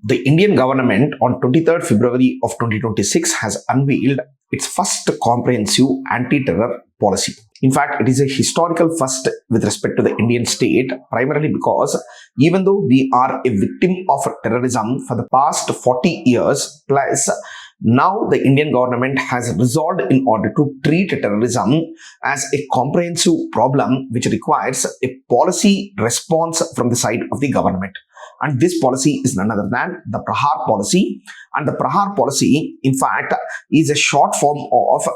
The Indian government on 23rd February of 2026 has unveiled its first comprehensive anti-terror policy. In fact, it is a historical first with respect to the Indian state, primarily because even though we are a victim of terrorism for the past 40 years plus, now the Indian government has resolved in order to treat terrorism as a comprehensive problem which requires a policy response from the side of the government. And this policy is none other than the PRAHAAR policy. And the PRAHAAR policy, in fact, is a short form of,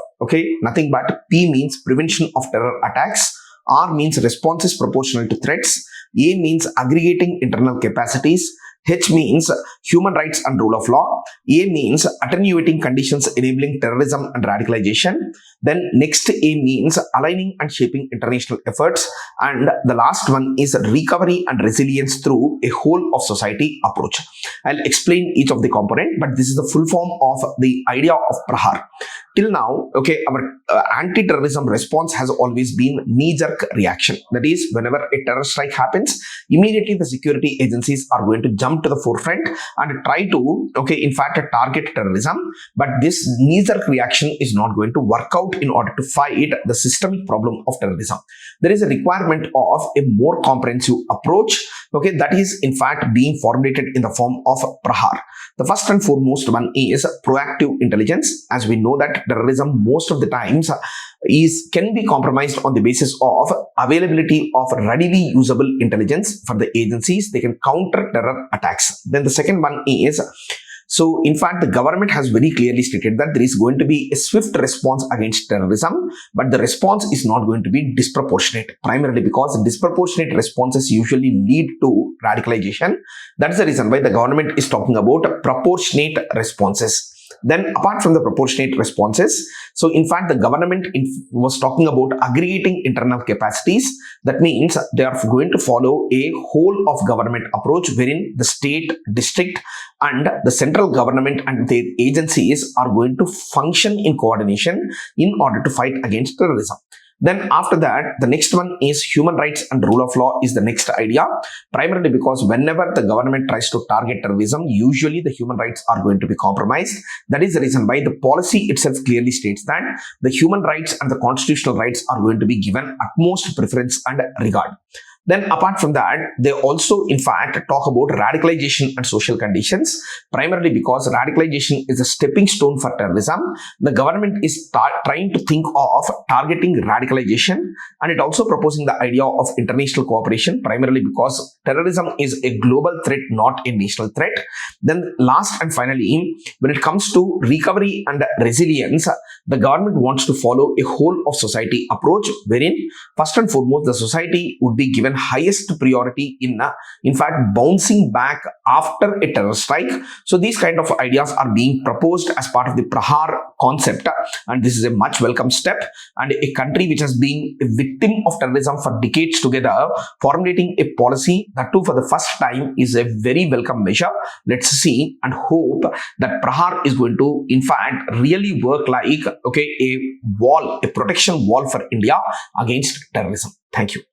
nothing but P means prevention of terror attacks, R means responses proportional to threats, A means aggregating internal capacities, H means human rights and rule of law, A means attenuating conditions enabling terrorism and radicalization, then next A means aligning and shaping international efforts, and the last one is recovery and resilience through a whole of society approach. I'll explain each of the component, but this is the full form of the idea of PRAHAAR. Till now, our anti-terrorism response has always been knee-jerk reaction. That is, whenever a terror strike happens, immediately the security agencies are going to jump to the forefront and try to, target terrorism. But this knee-jerk reaction is not going to work out in order to fight the systemic problem of terrorism. There is a requirement of a more comprehensive approach, that is in fact being formulated in the form of PRAHAAR. The first and foremost one is proactive intelligence. As we know that terrorism most of the times can be compromised on the basis of availability of readily usable intelligence for the agencies. They can counter terror attacks. Then the second one is, so in fact the government has very clearly stated that there is going to be a swift response against terrorism, but the response is not going to be disproportionate, primarily because disproportionate responses usually lead to radicalization. That's the reason why the government is talking about proportionate responses. Then apart from the proportionate responses, so in fact the government was talking about aggregating internal capacities. That means they are going to follow a whole of government approach wherein the state, district and the central government and their agencies are going to function in coordination in order to fight against terrorism. Then after that, the next one is human rights and rule of law is the next idea, primarily because whenever the government tries to target terrorism, usually the human rights are going to be compromised. That is the reason why the policy itself clearly states that the human rights and the constitutional rights are going to be given utmost preference and regard. Then apart from that, they also in fact talk about radicalization and social conditions, primarily because radicalization is a stepping stone for terrorism. The government is trying to think of targeting radicalization, and it also proposing the idea of international cooperation, primarily because terrorism is a global threat, not a national threat. Then last and finally, when it comes to recovery and resilience, the government wants to follow a whole of society approach wherein first and foremost the society would be given highest priority in fact bouncing back after a terror strike. So these kind of ideas are being proposed as part of the PRAHAAR concept, and this is a much welcome step. And a country which has been a victim of terrorism for decades together, formulating a policy that too for the first time is a very welcome measure. Let's see and hope that PRAHAAR is going to in fact really work like a wall, a protection wall for India against terrorism. Thank you.